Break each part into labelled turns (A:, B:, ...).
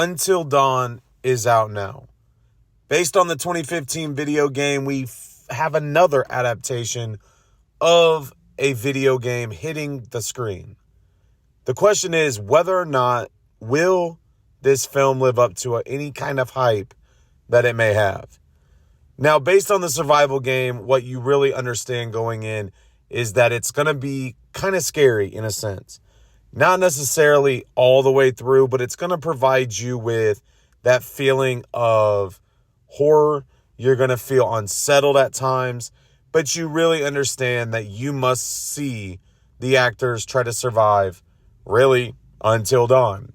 A: Until Dawn is out now. Based on the 2015 video game, we have another adaptation of a video game hitting the screen. The question is whether or not will this film live up to any kind of hype that it may have. Now, based on the survival game, what you really understand going in is that it's going to be kind of scary in a sense. Not necessarily all the way through, but it's going to provide you with that feeling of horror. You're going to feel unsettled at times, but you really understand that you must see the actors try to survive, really, until dawn.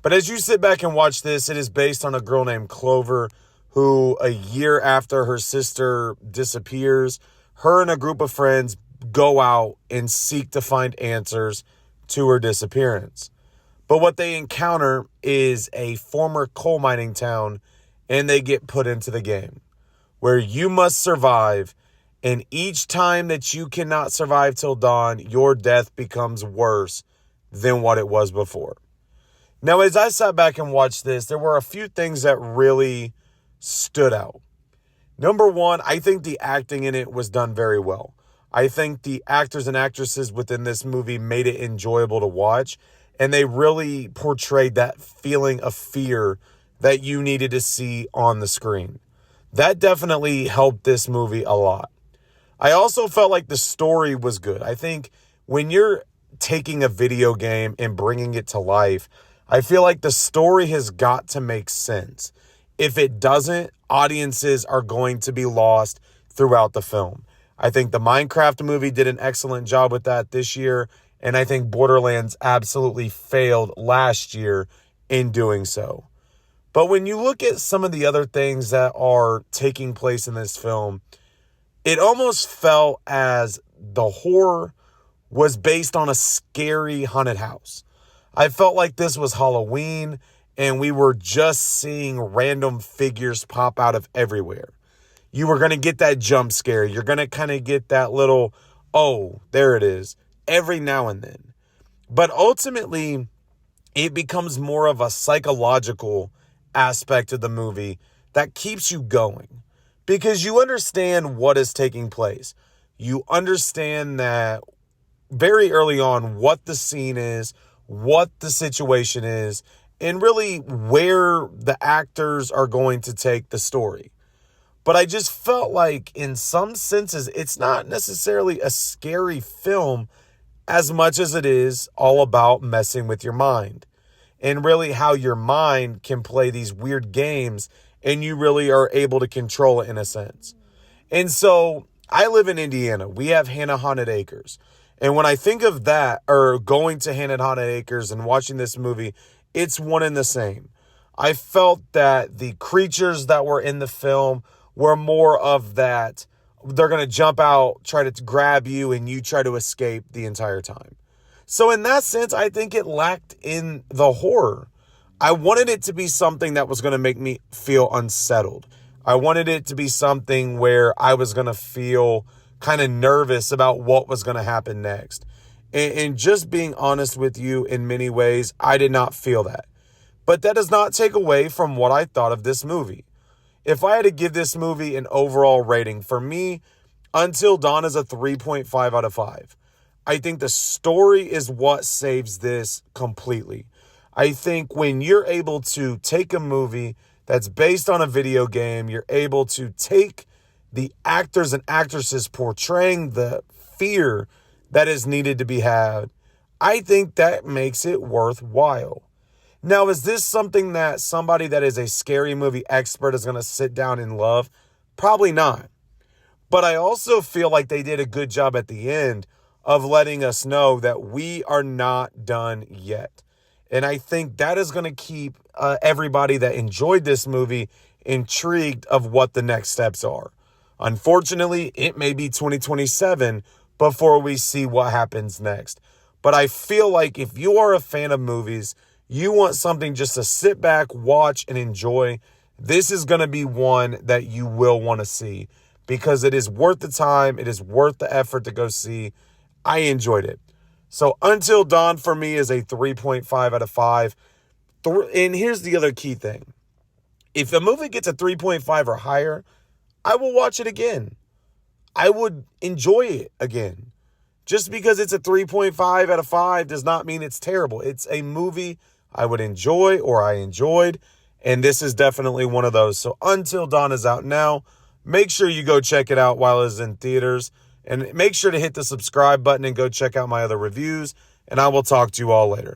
A: But as you sit back and watch this, it is based on a girl named Clover who, a year after her sister disappears, her and a group of friends go out and seek to find answers to her disappearance. But what they encounter is a former coal mining town, and they get put into the game where you must survive. And each time that you cannot survive till dawn, your death becomes worse than what it was before. Now, as I sat back and watched this, there were a few things that really stood out. Number one, I think the acting in it was done very well. I think the actors and actresses within this movie made it enjoyable to watch, and they really portrayed that feeling of fear that you needed to see on the screen. That definitely helped this movie a lot. I also felt like the story was good. I think when you're taking a video game and bringing it to life, I feel like the story has got to make sense. If it doesn't, audiences are going to be lost throughout the film. I think the Minecraft movie did an excellent job with that this year, and I think Borderlands absolutely failed last year in doing so. But when you look at some of the other things that are taking place in this film, it almost felt as the horror was based on a scary haunted house. I felt like this was Halloween and we were just seeing random figures pop out of everywhere. You were going to get that jump scare. You're going to kind of get that little, oh, there it is, every now and then. But ultimately, it becomes more of a psychological aspect of the movie that keeps you going because you understand what is taking place. You understand that very early on what the scene is, what the situation is, and really where the actors are going to take the story. But I just felt like in some senses, it's not necessarily a scary film as much as it is all about messing with your mind and really how your mind can play these weird games and you really are able to control it in a sense. And so I live in Indiana. We have Hannah Haunted Acres. And when I think of that or going to Hannah Haunted Acres and watching this movie, it's one and the same. I felt that the creatures that were in the film were more of that. They're going to jump out, try to grab you, and you try to escape the entire time. So in that sense, I think it lacked in the horror. I wanted it to be something that was going to make me feel unsettled. I wanted it to be something where I was going to feel kind of nervous about what was going to happen next. And just being honest with you, in many ways, I did not feel that. But that does not take away from what I thought of this movie. If I had to give this movie an overall rating, for me, Until Dawn is a 3.5 out of 5. I think the story is what saves this completely. I think when you're able to take a movie that's based on a video game, you're able to take the actors and actresses portraying the fear that is needed to be had, I think that makes it worthwhile. Now, is this something that somebody that is a scary movie expert is going to sit down and love? Probably not. But I also feel like they did a good job at the end of letting us know that we are not done yet. And I think that is going to keep everybody that enjoyed this movie intrigued of what the next steps are. Unfortunately, it may be 2027 before we see what happens next. But I feel like if you are a fan of movies, you want something just to sit back, watch, and enjoy, this is going to be one that you will want to see because it is worth the time. It is worth the effort to go see. I enjoyed it. So Until Dawn for me is a 3.5 out of 5. And here's the other key thing. If a movie gets a 3.5 or higher, I will watch it again. I would enjoy it again. Just because it's a 3.5 out of 5 does not mean it's terrible. It's a movie I would enjoy or I enjoyed, and this is definitely one of those. So Until Dawn is out now. Make sure you go check it out while it's in theaters, and make sure to hit the subscribe button and go check out my other reviews, and I will talk to you all later.